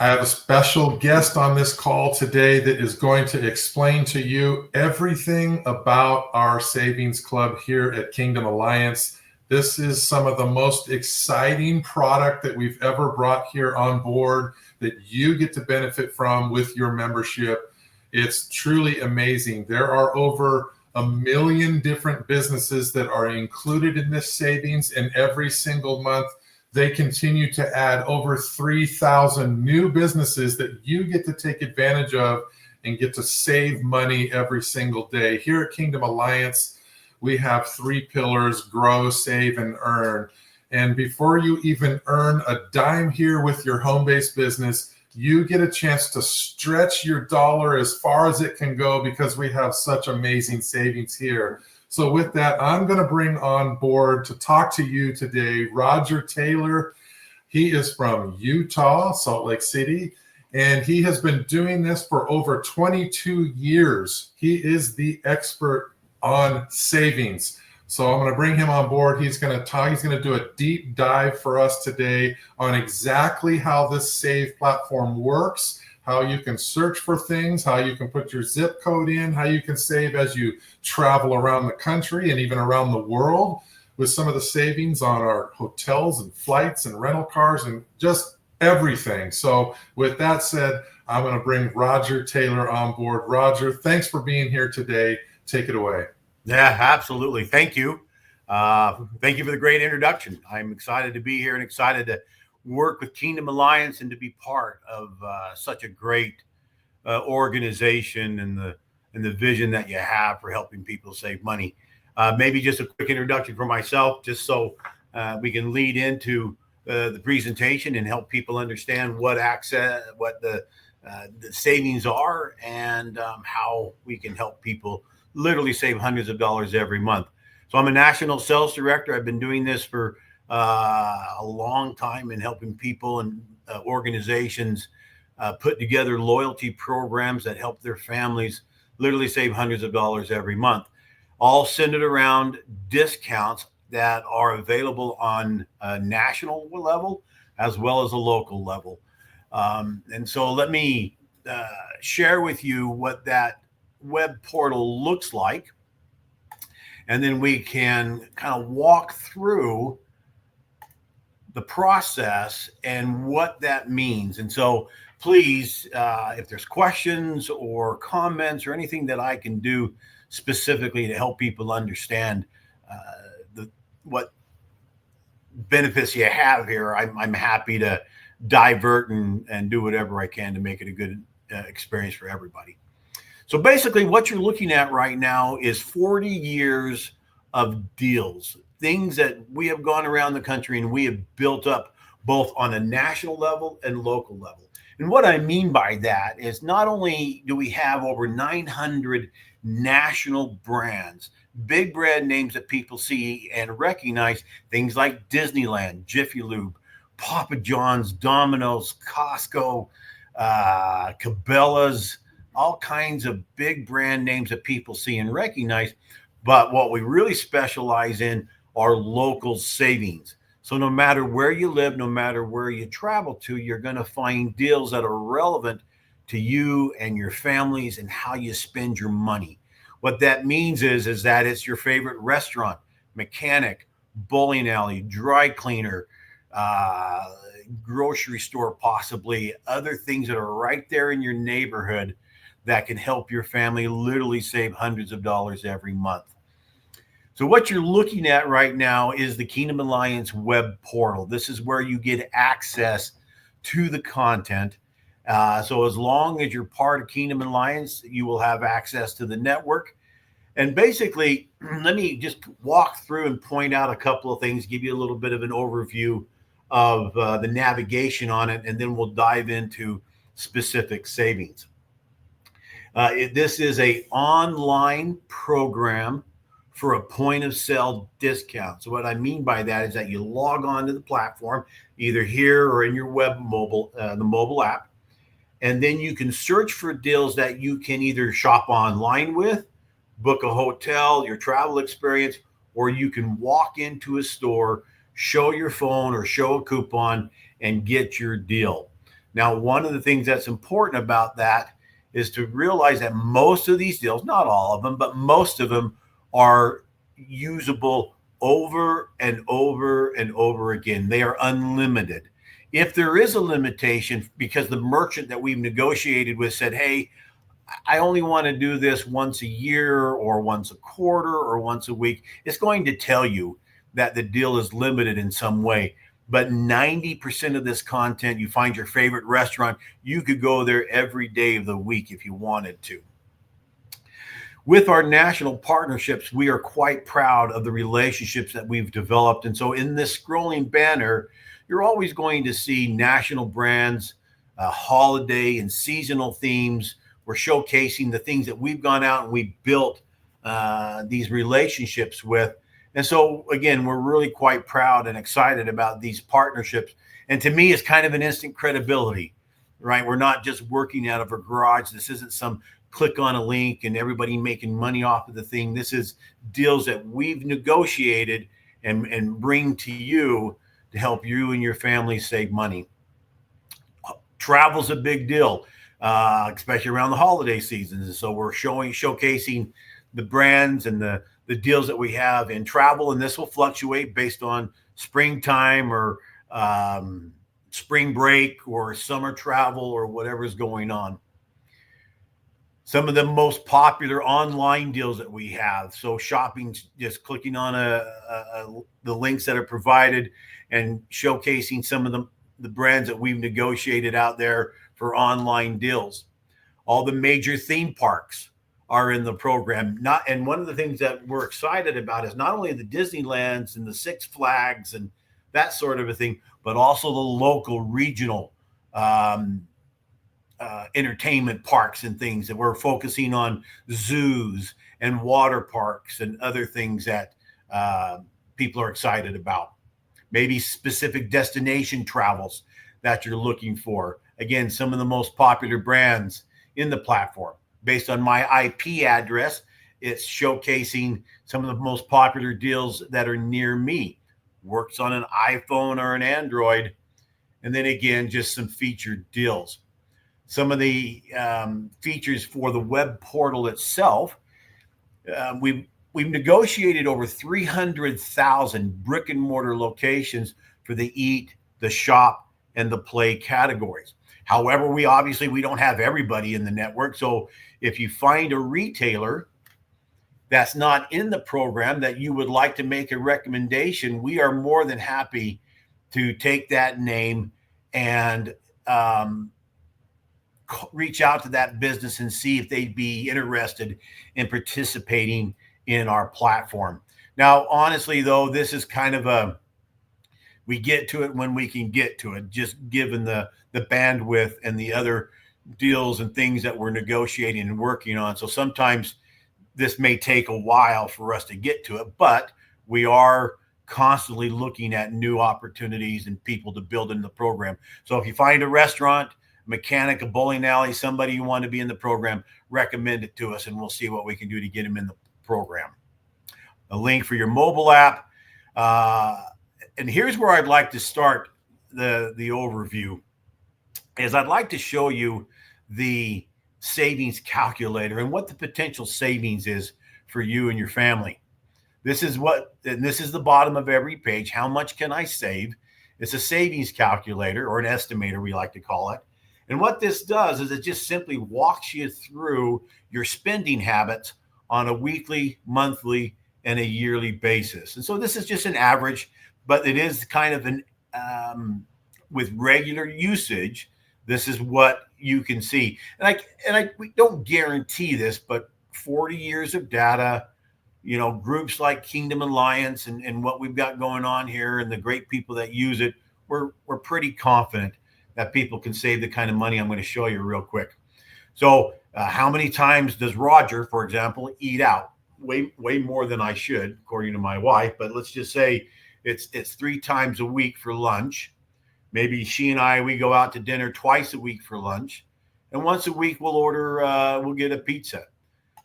I have a special guest on this call today that is going to explain to you everything about our savings club here at Kingdom Alliance. This is some of the most exciting product that we've ever brought here on board that you get to benefit from with your membership. It's truly amazing. There are over 1 million different businesses that are included in this savings, and every single month they continue to add over 3,000 new businesses that you get to take advantage of and get to save money every single day. Here at Kingdom Alliance, we have 3 pillars: grow, save, and earn. And before you even earn a dime here with your home-based business, you get a chance to stretch your dollar as far as it can go because we have such amazing savings here. So with that, I'm going to bring on board to talk to you today Roger Taylor. He is from Utah, Salt Lake City, and he has been doing this for over 22 years. He is the expert on savings. So I'm going to bring him on board. He's going to do a deep dive for us today on exactly how this Save platform works, how you can search for things, how you can put your zip code in, how you can save as you travel around the country and even around the world with some of the savings on our hotels and flights and rental cars and just everything. So with that said, I'm going to bring Roger Taylor on board. Roger, thanks for being here today. Take it away. Yeah, absolutely. Thank you. Thank you for the great introduction. I'm excited to be here and excited to work with Kingdom Alliance and to be part of such a great organization and the vision that you have for helping people save money. Maybe just a quick introduction for myself, just so we can lead into the presentation and help people understand what the savings are and how we can help people literally save hundreds of dollars every month. So I'm a national sales director. I've been doing this for a long time in helping people and organizations put together loyalty programs that help their families literally save hundreds of dollars every month, all centered around discounts that are available on a national level as well as a local level. And so let me share with you what that web portal looks like, and then we can kind of walk through the process and what that means. And so please, if there's questions or comments or anything that I can do specifically to help people understand what benefits you have here, I'm happy to divert and do whatever I can to make it a good experience for everybody. So basically what you're looking at right now is 40 years of deals, things that we have gone around the country and we have built up both on a national level and local level. And what I mean by that is not only do we have over 900 national brands, big brand names that people see and recognize, things like Disneyland, Jiffy Lube, Papa John's, Domino's, Costco, Cabela's, all kinds of big brand names that people see and recognize. But what we really specialize in are local savings. So no matter where you live, no matter where you travel to, you're going to find deals that are relevant to you and your families and how you spend your money. What that means is that it's your favorite restaurant, mechanic, bowling alley, dry cleaner, grocery store, possibly other things that are right there in your neighborhood that can help your family literally save hundreds of dollars every month. So what you're looking at right now is the Kingdom Alliance web portal. This is where you get access to the content. So as long as you're part of Kingdom Alliance, you will have access to the network. And basically, let me just walk through and point out a couple of things, give you a little bit of an overview of the navigation on it, and then we'll dive into specific savings. This is an online program for a point of sale discount. So what I mean by that is that you log on to the platform, either here or in your the mobile app, and then you can search for deals that you can either shop online with, book a hotel, your travel experience, or you can walk into a store, show your phone or show a coupon and get your deal. Now, one of the things that's important about that is to realize that most of these deals, not all of them, but most of them are usable over and over and over again. They are unlimited. If there is a limitation because the merchant that we've negotiated with said, hey, I only want to do this once a year or once a quarter or once a week, it's going to tell you that the deal is limited in some way. But 90% of this content, you find your favorite restaurant, you could go there every day of the week if you wanted to. With our national partnerships, we are quite proud of the relationships that we've developed. And so in this scrolling banner, you're always going to see national brands, holiday and seasonal themes. We're showcasing the things that we've gone out and we've built these relationships with. And so, again, we're really quite proud and excited about these partnerships. And to me, it's kind of an instant credibility, right? We're not just working out of a garage. This isn't some click on a link and everybody making money off of the thing. This is deals that we've negotiated and bring to you to help you and your family save money. Travel's a big deal, especially around the holiday seasons. And so we're showcasing the brands and the deals that we have in travel, and this will fluctuate based on springtime or spring break or summer travel or whatever's going on. Some of the most popular online deals that we have. So shopping, just clicking on the links that are provided and showcasing some of the brands that we've negotiated out there for online deals. All the major theme parks are in the program. And one of the things that we're excited about is not only the Disneylands and the Six Flags and that sort of a thing, but also the local regional entertainment parks and things that we're focusing on, zoos and water parks and other things that people are excited about. Maybe specific destination travels that you're looking for. Again, some of the most popular brands in the platform. Based on my IP address, it's showcasing some of the most popular deals that are near me. Works on an iPhone or an Android. And then again, just some featured deals. Some of the features for the web portal itself, we've negotiated over 300,000 brick and mortar locations for the eat, the shop, and the play categories. However, we don't have everybody in the network. So if you find a retailer that's not in the program that you would like to make a recommendation, we are more than happy to take that name and reach out to that business and see if they'd be interested in participating in our platform. Now, honestly, though, this is kind of we get to it when we can get to it, just given the bandwidth and the other deals and things that we're negotiating and working on. So sometimes this may take a while for us to get to it, but we are constantly looking at new opportunities and people to build in the program. So if you find a restaurant, mechanic, a bowling alley, somebody you want to be in the program, recommend it to us and we'll see what we can do to get them in the program. A link for your mobile app. And here's where I'd like to start the overview. Is I'd like to show you the savings calculator and what the potential savings is for you and your family. This is the bottom of every page. How much can I save? It's a savings calculator, or an estimator, we like to call it. And what this does is it just simply walks you through your spending habits on a weekly, monthly, and a yearly basis. And so this is just an average, but it is kind of an with regular usage. This is what you can see. And we don't guarantee this, but 40 years of data, groups like Kingdom Alliance and what we've got going on here and the great people that use it, we're pretty confident that people can save the kind of money I'm going to show you real quick. So how many times does Roger, for example, eat out? Way more than I should, according to my wife. But let's just say it's 3 times a week for lunch. Maybe she and we go out to dinner twice a week for lunch. And once a week we'll get a pizza.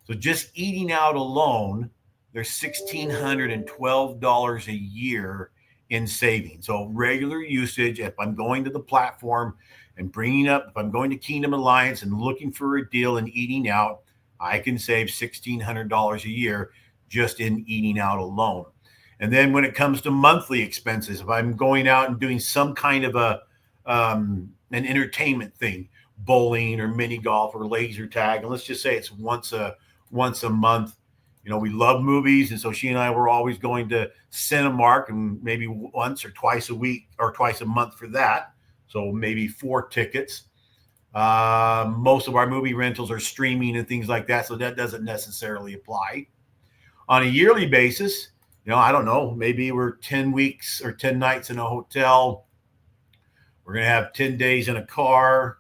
So just eating out alone, there's $1,612 a year in savings. So regular usage, if I'm going to the platform and bringing up, if I'm going to Kingdom Alliance and looking for a deal and eating out, I can save $1,600 a year just in eating out alone. And then when it comes to monthly expenses, if I'm going out and doing some kind of an entertainment thing, bowling or mini golf or laser tag, and let's just say it's once a month. You know, we love movies, and so she and I were always going to Cinemark, and maybe once or twice a week or twice a month for that. So maybe 4 tickets. Most of our movie rentals are streaming and things like that, so that doesn't necessarily apply. On a yearly basis, you know, I don't know, maybe we're 10 weeks or 10 nights in a hotel. We're going to have 10 days in a car.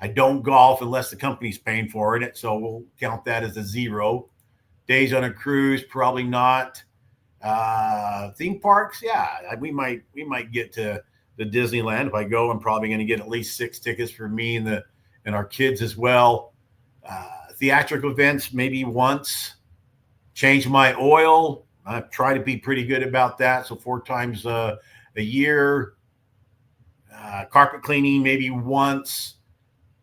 I don't golf unless the company's paying for it, so we'll count that as a 0. Days on a cruise, probably not. Theme parks, yeah, we might get to the Disneyland. If I go, I'm probably going to get at least 6 tickets for me and our kids as well. Theatrical events, maybe once. Change my oil. I try to be pretty good about that. So 4 times a year. Carpet cleaning, maybe once.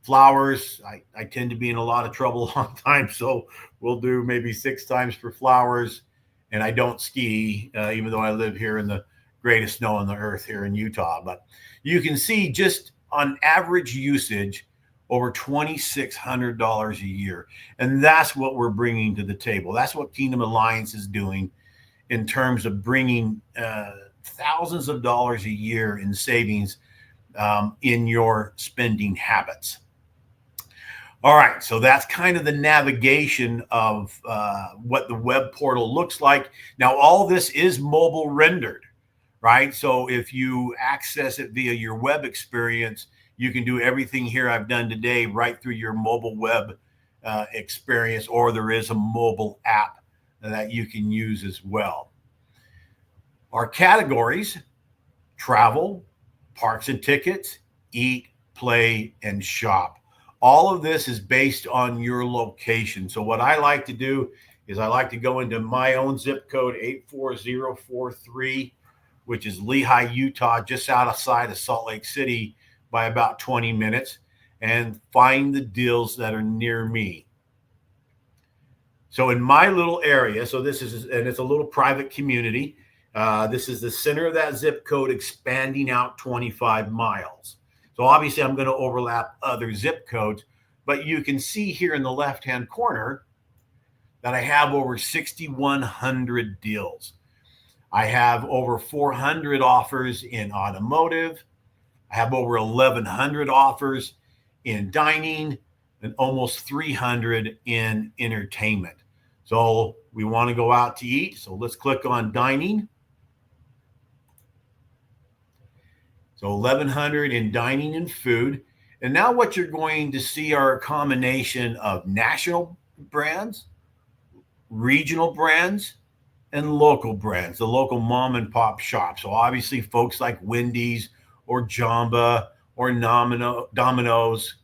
Flowers, I tend to be in a lot of trouble on time, so we'll do maybe 6 times for flowers. And I don't ski, even though I live here in the greatest snow on the earth here in Utah. But you can see just on average usage, over $2,600 a year. And that's what we're bringing to the table. That's what Kingdom Alliance is doing in terms of bringing thousands of dollars a year in savings in your spending habits. All right, so that's kind of the navigation of what the web portal looks like. Now, all this is mobile rendered, right? So if you access it via your web experience, you can do everything here I've done today right through your mobile web experience, or there is a mobile app that you can use as well. Our categories: travel, parks and tickets, eat, play, and shop. All of this is based on your location. So what I like to do is I like to go into my own zip code, 84043, which is Lehi, Utah, just outside of Salt Lake City by about 20 minutes, and find the deals that are near me. So in my little area, so this is, and it's a little private community. This is the center of that zip code expanding out 25 miles. So obviously I'm going to overlap other zip codes, but you can see here in the left-hand corner that I have over 6,100 deals. I have over 400 offers in automotive. I have over 1,100 offers in dining and almost 300 in entertainment. So we want to go out to eat. So let's click on dining. So 1,100 in dining and food. And now what you're going to see are a combination of national brands, regional brands, and local brands, the local mom and pop shops. So obviously folks like Wendy's or Jamba or Domino's,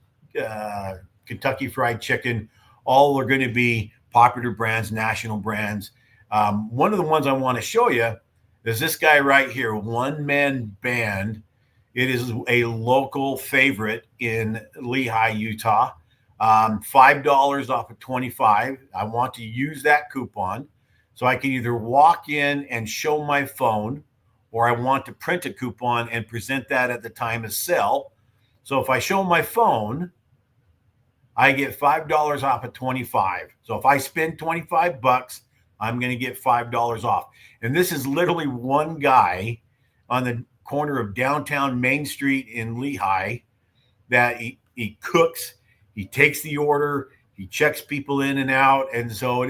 Kentucky Fried Chicken, all are going to be popular brands, national brands. One of the ones I want to show you is this guy right here, One Man Band. It is a local favorite in Lehi, Utah. $5 off of 25. I want to use that coupon. So I can either walk in and show my phone, or I want to print a coupon and present that at the time of sale. So if I show my phone, I get $5 off of 25. So if I spend 25 bucks, I'm going to get $5 off. And this is literally one guy on the corner of downtown Main Street in Lehi that he cooks, he takes the order, he checks people in and out. And so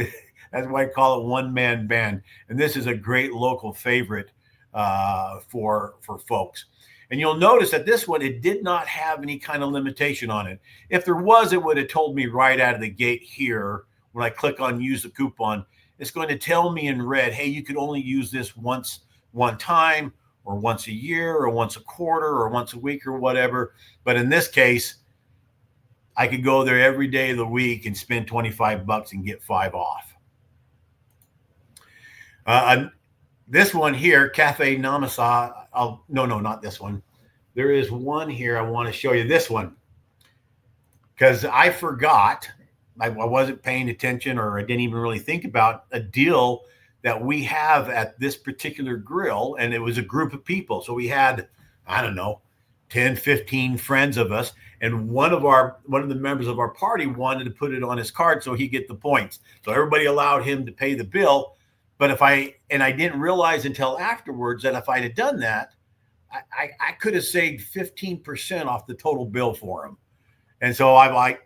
that's why I call it One Man Band. And this is a great local favorite for folks. And you'll notice that this one, it did not have any kind of limitation on it. If there was, it would have told me right out of the gate here, when I click on use the coupon, it's going to tell me in red, hey, you can only use this one time, or once a year, or once a quarter, or once a week, or whatever. But in this case, I could go there every day of the week and spend 25 bucks and get 5 off. this one here, Cafe Namasa. No, not this one. There is one here. I want to show you this one because I forgot. I wasn't paying attention, or I didn't even really think about a deal that we have at this particular grill. And it was a group of people. So we had, I don't know, 10, 15 friends of us. And one of the members of our party wanted to put it on his card so he get the points. So everybody allowed him to pay the bill. But I didn't realize until afterwards that if I'd have done that, I could have saved 15% off the total bill for him. And so I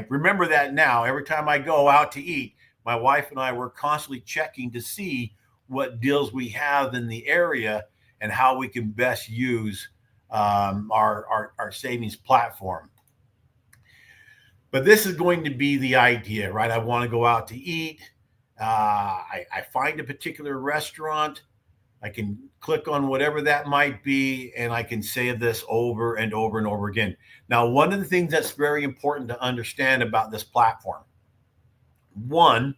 remember that now. Every time I go out to eat, my wife and I were constantly checking to see what deals we have in the area and how we can best use our savings platform. But this is going to be the idea, right? I want to go out to eat. I find a particular restaurant. I can click on whatever that might be, and I can say this over and over and over again. Now, one of the things that's very important to understand about this platform, one,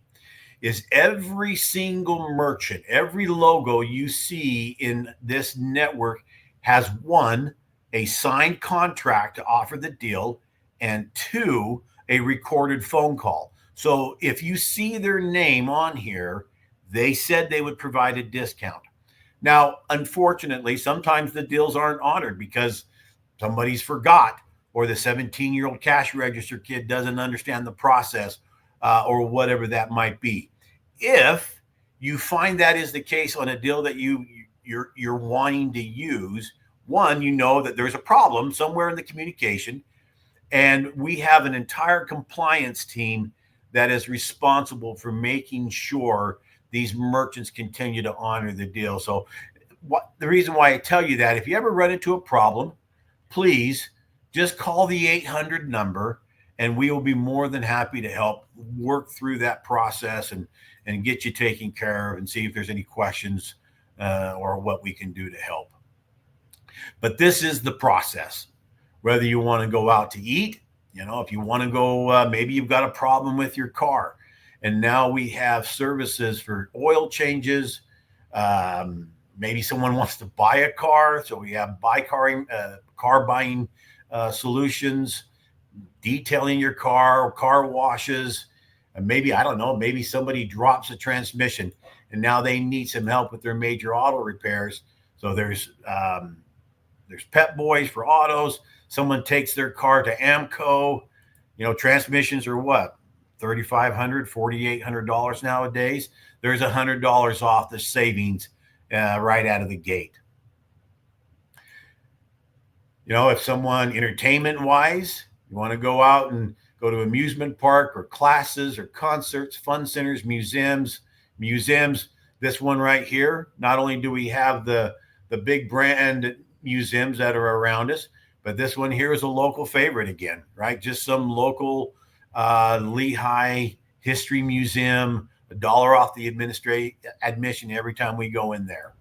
is every single merchant, every logo you see in this network has, one, a signed contract to offer the deal, and two, a recorded phone call. So if you see their name on here, they said they would provide a discount. Now, unfortunately, sometimes the deals aren't honored because somebody's forgot, or the 17-year-old cash register kid doesn't understand the process, or whatever that might be. If you find that is the case on a deal that you're wanting to use, one, you know that there's a problem somewhere in the communication, and we have an entire compliance team that is responsible for making sure these merchants continue to honor the deal. So the reason why I tell you that, if you ever run into a problem, please just call the 800 number, and we will be more than happy to help work through that process and get you taken care of and see if there's any questions or what we can do to help. But this is the process. Whether you want to go out to eat, if you want to go, maybe you've got a problem with your car, and now we have services for oil changes. Maybe someone wants to buy a car, so we have car buying solutions, detailing your car washes. And maybe, I don't know, maybe somebody drops a transmission and now they need some help with their major auto repairs. So there's Pep Boys for autos. Someone takes their car to AAMCO. Transmissions are what? $3,500, $4,800 nowadays. There's $100 off the savings right out of the gate. If someone, entertainment wise, you want to go out and go to amusement park or classes or concerts, fun centers, museums, this one right here, not only do we have the big brand museums that are around us, but this one here is a local favorite again, right? Just some local Lehigh History Museum, $1 off the admission every time we go in there.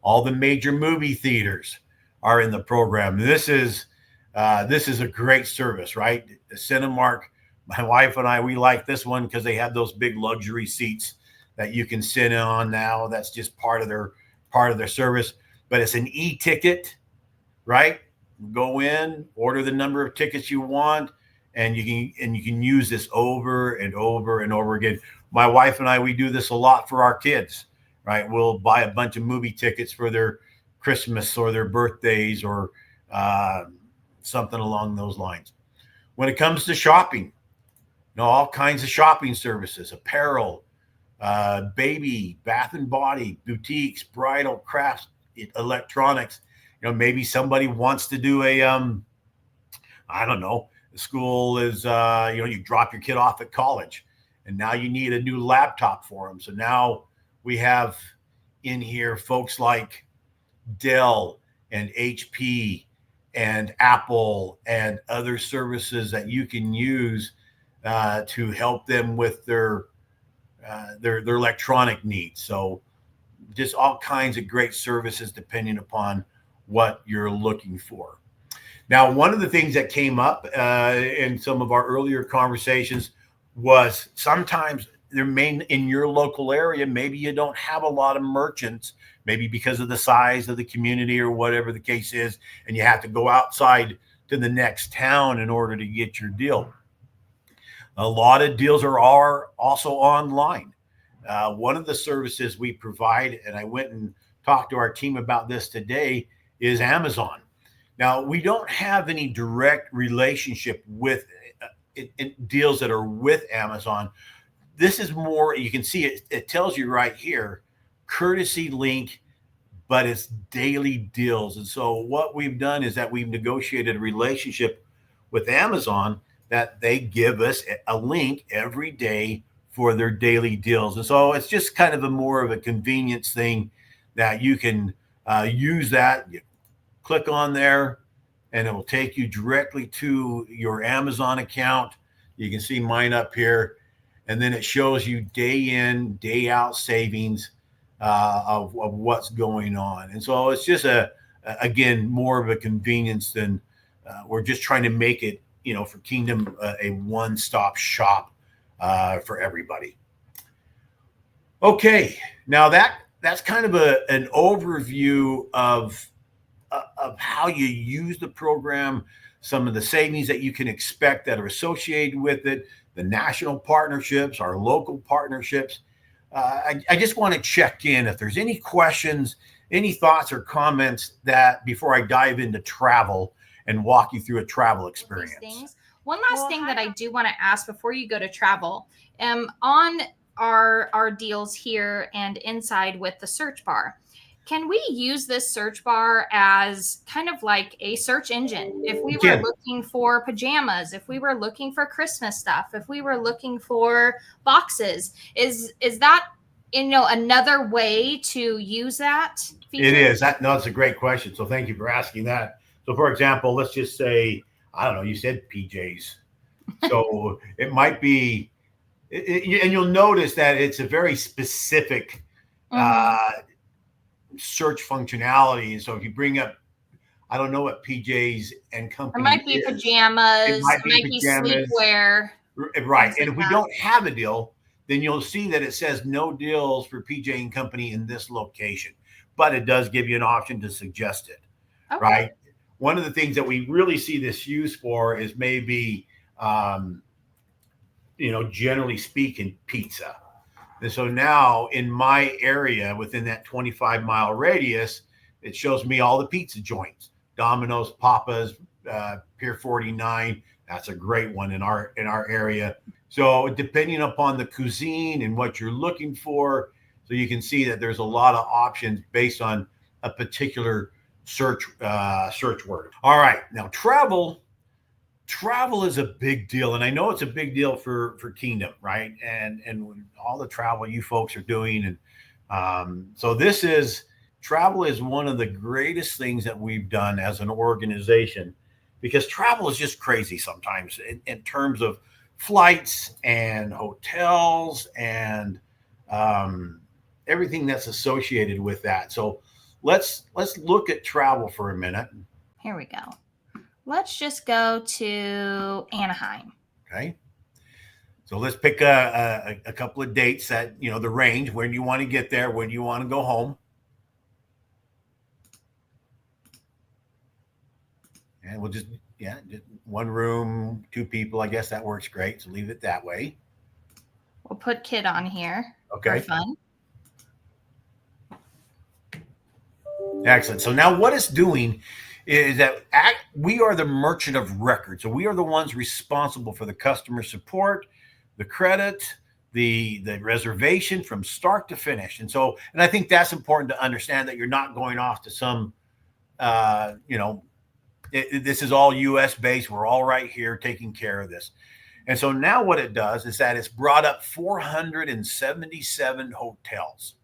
All the major movie theaters are in the program. This is a great service, right? The Cinemark, my wife and I, we like this one because they have those big luxury seats that you can sit on now. That's just part of their service. But it's an e-ticket, right? Go in, order the number of tickets you want, and you can use this over and over and over again. My wife and I, we do this a lot for our kids, right? We'll buy a bunch of movie tickets for their Christmas or their birthdays or something along those lines. When it comes to shopping, all kinds of shopping services, apparel, baby, bath and body, boutiques, bridal, crafts, electronics. Maybe somebody wants to do a, I don't know, the school is, you drop your kid off at college and now you need a new laptop for them. So now we have in here folks like Dell and HP and Apple and other services that you can use to help them with their electronic needs. So just all kinds of great services depending upon what you're looking for. Now, one of the things that came up in some of our earlier conversations was sometimes there may, in your local area, maybe you don't have a lot of merchants, maybe because of the size of the community or whatever the case is, and you have to go outside to the next town in order to get your deal. A lot of deals are also online. One of the services we provide, and I went and talked to our team about this today, is Amazon. Now, we don't have any direct relationship with deals that are with Amazon. This is more, you can see it tells you right here, courtesy link, but it's daily deals. And so what we've done is that we've negotiated a relationship with Amazon that they give us a link every day for their daily deals. And so it's just kind of more of a convenience thing that you can use that. You click on there and it will take you directly to your Amazon account. You can see mine up here. And then it shows you day in, day out savings of what's going on. And so it's just again, more of a convenience than we're just trying to make it, for Kingdom, a one-stop shop for everybody. Okay, now that's kind of an overview of how you use the program, some of the savings that you can expect that are associated with it, the national partnerships, our local partnerships. I just want to check in if there's any questions, any thoughts or comments that before I dive into travel and walk you through a travel experience. One last thing that I do want to ask before you go to travel, on our deals here and inside with the search bar, can we use this search bar as kind of like a search engine? If we were looking for pajamas, if we were looking for Christmas stuff, if we were looking for boxes, is that, another way to use that feature? It is. That's a great question. So thank you for asking that. So for example, let's just say, I don't know, you said PJs. So it might be, and you'll notice that it's a very specific search functionality. So if you bring up, I don't know what PJs and company, it might be pajamas, it might be sleepwear, right? And if we don't have a deal, then you'll see that it says no deals for PJ and Company in this location, but it does give you an option to suggest it, right? One of the things that we really see this used for is maybe, generally speaking, pizza. And so now in my area, within that 25-mile radius, it shows me all the pizza joints, Domino's, Papa's, Pier 49. That's a great one in our area. So depending upon the cuisine and what you're looking for, so you can see that there's a lot of options based on a particular search word. All right, now travel is a big deal, and I know it's a big deal for Kingdom, right? And all the travel you folks are doing, and so travel is one of the greatest things that we've done as an organization, because travel is just crazy sometimes in terms of flights and hotels and everything that's associated with that. So let's look at travel for a minute. Here we go. Let's just go to Anaheim. Okay. So let's pick a couple of dates that, the range, when you want to get there, when you want to go home. And we'll just one room, 2 people. I guess that works great. So leave it that way. We'll put kid on here. Okay. For fun. Excellent. So now what it's doing is that we are the merchant of record. So we are the ones responsible for the customer support, the credit, the reservation from start to finish. And I think that's important to understand, that you're not going off to some, this is all US based. We're all right here taking care of this. And so now what it does is that it's brought up 477 hotels.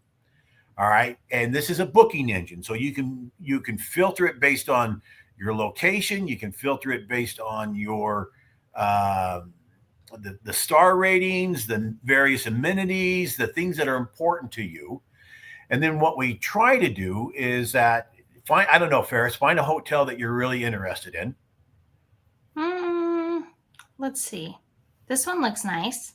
All right. And this is a booking engine. So you can filter it based on your location. You can filter it based on your the star ratings, the various amenities, the things that are important to you. And then what we try to do is that I don't know, Ferris, find a hotel that you're really interested in. Let's see. This one looks nice.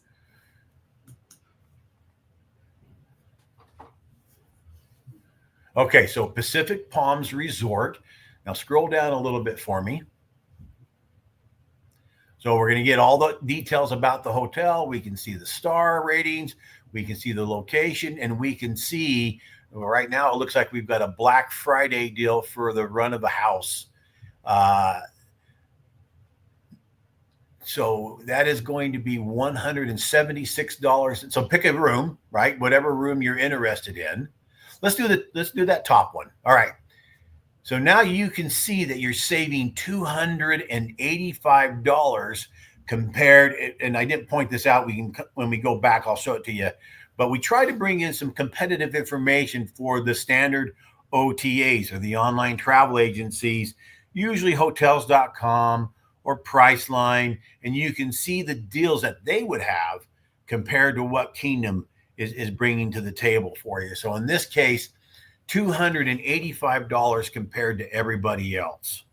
Okay, so Pacific Palms Resort. Now scroll down a little bit for me. So we're going to get all the details about the hotel. We can see the star ratings. We can see the location, and we can see right now it looks like we've got a Black Friday deal for the run of the house. So that is going to be $176. So pick a room, right? Whatever room you're interested in. Let's do that top one. All right. So now you can see that you're saving $285 compared, and I didn't point this out. When we go back, I'll show it to you. But we try to bring in some competitive information for the standard OTAs, or the online travel agencies, usually hotels.com or Priceline, and you can see the deals that they would have compared to what Kingdom is bringing to the table for you. So in this case, $285 compared to everybody else.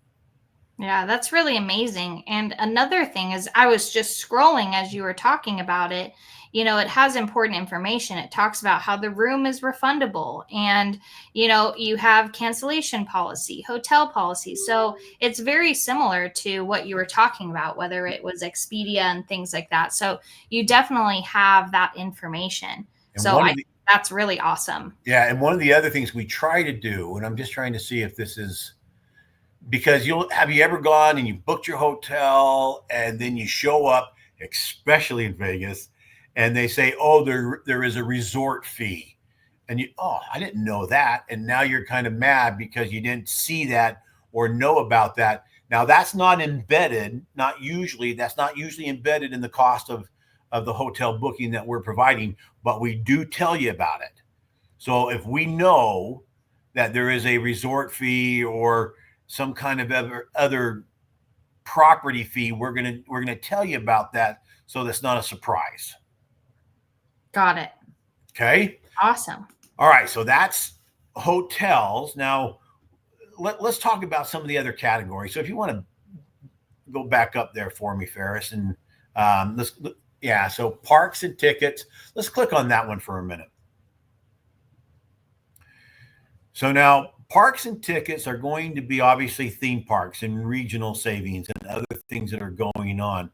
Yeah, that's really amazing. And another thing is, I was just scrolling as you were talking about it. You know, it has important information. It talks about how the room is refundable, and, you know, you have cancellation policy, hotel policy. So it's very similar to what you were talking about, whether it was Expedia and things like that. So you definitely have that information. And So that's really awesome. Yeah. And one of the other things we try to do, and I'm just trying to see if this is, because have you ever gone and you booked your hotel and then you show up, especially in Vegas, and they say, oh, there is a resort fee. And I didn't know that. And now you're kind of mad because you didn't see that or know about that. Now that's not embedded, that's not usually embedded in the cost of the hotel booking that we're providing, but we do tell you about it. So if we know that there is a resort fee or some kind of other property fee, we're gonna tell you about that, so that's not a surprise. Got it. Okay. Awesome. All right. So that's hotels. Now let's talk about some of the other categories. So if you want to go back up there for me, Ferris, and so parks and tickets. Let's click on that one for a minute. So now parks and tickets are going to be obviously theme parks and regional savings and other things that are going on.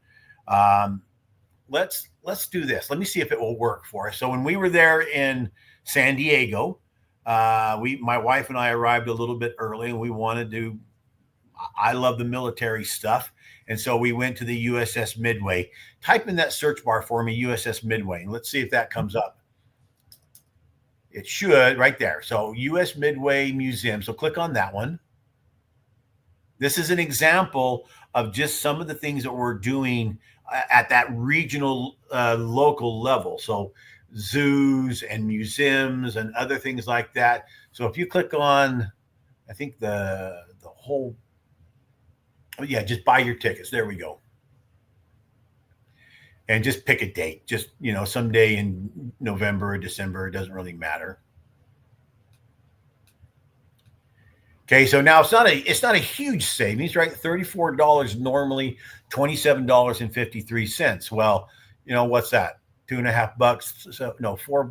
Let's do this. Let me see if it will work for us. So when we were there in San Diego, my wife and I arrived a little bit early, and we wanted to. I love the military stuff, and so we went to the USS Midway. Type in that search bar for me, USS Midway, and let's see if that comes up. It should, right there. So US Midway Museum. So click on that one. This is an example of just some of the things that we're doing at that regional, local level. So zoos and museums and other things like that. So if you click on, I think the whole, just buy your tickets. There we go. And just pick a date, just, someday in November or December, it doesn't really matter. Okay, so now it's not a huge savings, right? $34 normally, $27.53. Well, what's that? $2.50? So no, $4,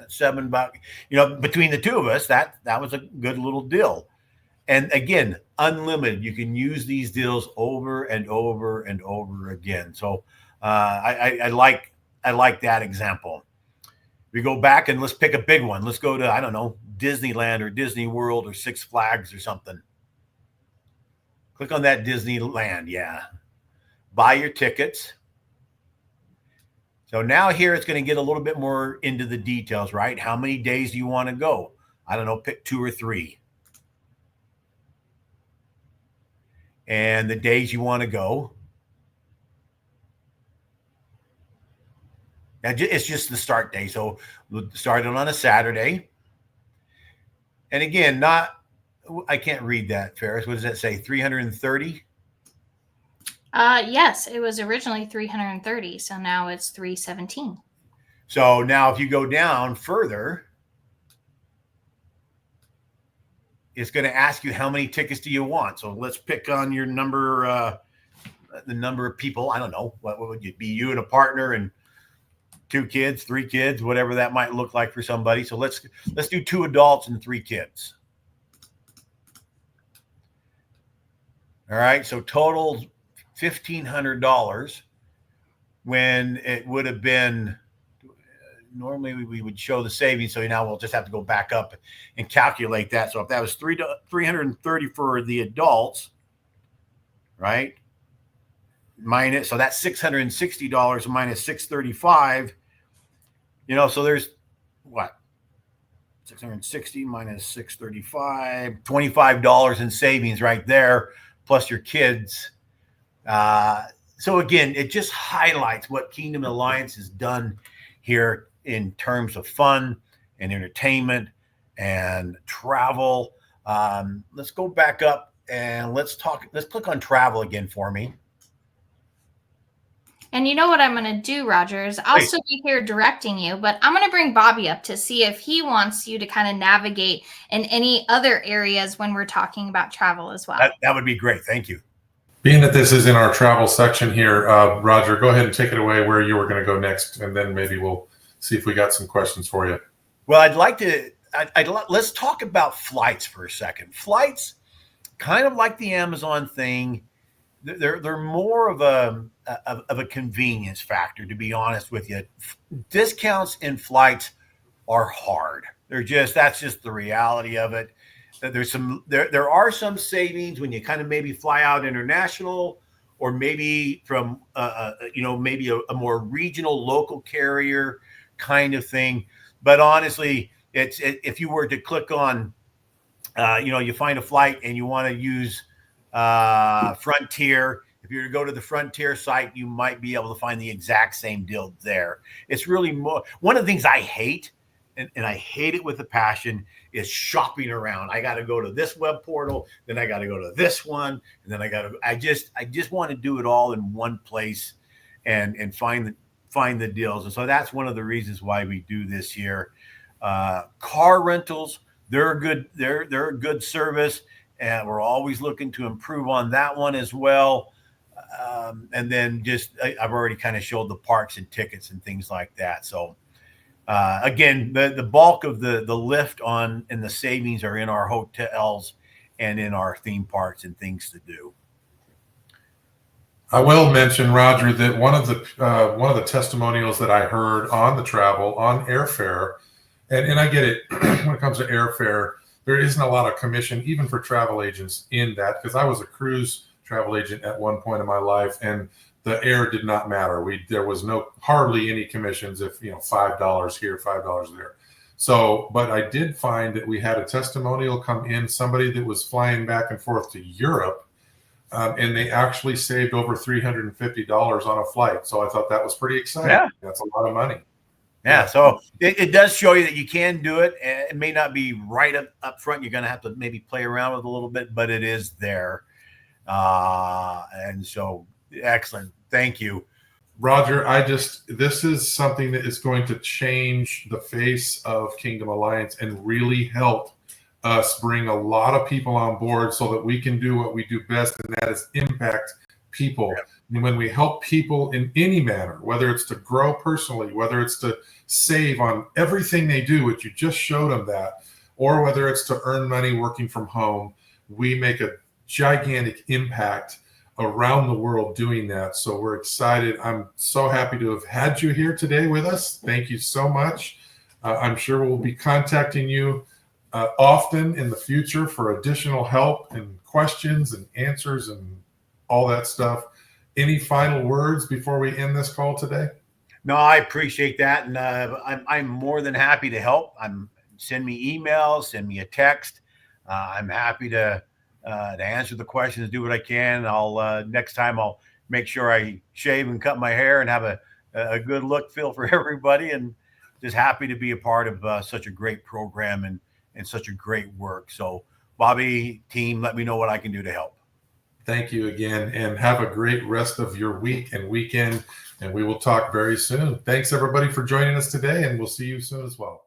$7. Between the two of us, that was a good little deal. And again, unlimited. You can use these deals over and over and over again. So I like that example. We go back and let's pick a big one. Let's go to, I don't know, Disneyland or Disney World or Six Flags or something. Click on that Disneyland. Yeah. Buy your tickets. So now here it's going to get a little bit more into the details, right? How many days do you want to go? I don't know, pick 2 or 3. And the days you want to go. Now, it's just the start day. So we'll start it on a Saturday. And again, I can't read that, Ferris. What does that say? 330? Yes, it was originally 330. So now it's 317. So now if you go down further, it's going to ask you how many tickets do you want. So let's pick on your number, the number of people. I don't know. What would you be? You and a partner, and 2 kids, 3 kids, whatever that might look like for somebody. So let's do 2 adults and 3 kids. All right, so total $1,500 when it would have been, normally we would show the savings. So now we'll just have to go back up and calculate that. So if that was $330 for the adults, right? Minus, so that's $660 minus $635. So there's what? 660 minus 635, $25 in savings right there, plus your kids. So again, it just highlights what Kingdom Alliance has done here in terms of fun and entertainment and travel. Let's go back up and let's click on travel again for me. And you know what I'm going to do, Rogers? I'll still be here directing you, but I'm going to bring Bobby up to see if he wants you to kind of navigate in any other areas when we're talking about travel as well. That would be great. Thank you. Being that this is in our travel section here, Roger, go ahead and take it away where you were going to go next, and then maybe we'll see if we got some questions for you. Well, let's talk about flights for a second. Flights, kind of like the Amazon thing, they're more of a convenience factor, to be honest with you. Discounts in flights are hard. That's just the reality of it. There are some savings when you kind of maybe fly out international, or maybe from maybe a more regional local carrier kind of thing. But honestly, if you were to click on you find a flight and you want to use Frontier. If you were to go to the Frontier site, you might be able to find the exact same deal there. It's really more, one of the things I hate, and I hate it with a passion, is shopping around. I got to go to this web portal, then I got to go to this one, and then I just want to do it all in one place and find the deals. And so that's one of the reasons why we do this here. Car rentals, they're a good service, and we're always looking to improve on that one as well. And then I've already kind of showed the parks and tickets and things like that. So again, the bulk of the lift and the savings are in our hotels and in our theme parks and things to do. I will mention, Roger, that one of the testimonials that I heard on the travel, on airfare, and I get it when it comes to airfare, there isn't a lot of commission even for travel agents in that, because I was a cruise travel agent at one point in my life, and the air did not matter. There was hardly any commissions, if $5 here, $5 there. So, but I did find that we had a testimonial come in, somebody that was flying back and forth to Europe, and they actually saved over $350 on a flight. So I thought that was pretty exciting. Yeah. That's a lot of money. Yeah, so it does show you that you can do it. It may not be right up front. You're going to have to maybe play around with it a little bit, but it is there. And so, excellent. Thank you. Roger, this is something that is going to change the face of Kingdom Alliance and really help us bring a lot of people on board so that we can do what we do best, and that is impact people. Yeah. And when we help people in any manner, whether it's to grow personally, whether it's to save on everything they do, which you just showed them that, or whether it's to earn money working from home, we make a gigantic impact around the world doing that. So we're excited. I'm so happy to have had you here today with us. Thank you so much. I'm sure we'll be contacting you often in the future for additional help and questions and answers and all that stuff. Any final words before we end this call today? No, I appreciate that. And I'm more than happy to help. Send me emails, send me a text. I'm happy to answer the questions, do what I can. Next time I'll make sure I shave and cut my hair and have a good look, feel for everybody, and just happy to be a part of such a great program and such a great work. So Bobby, team, let me know what I can do to help. Thank you again, and have a great rest of your week and weekend, and we will talk very soon. Thanks everybody for joining us today, and we'll see you soon as well.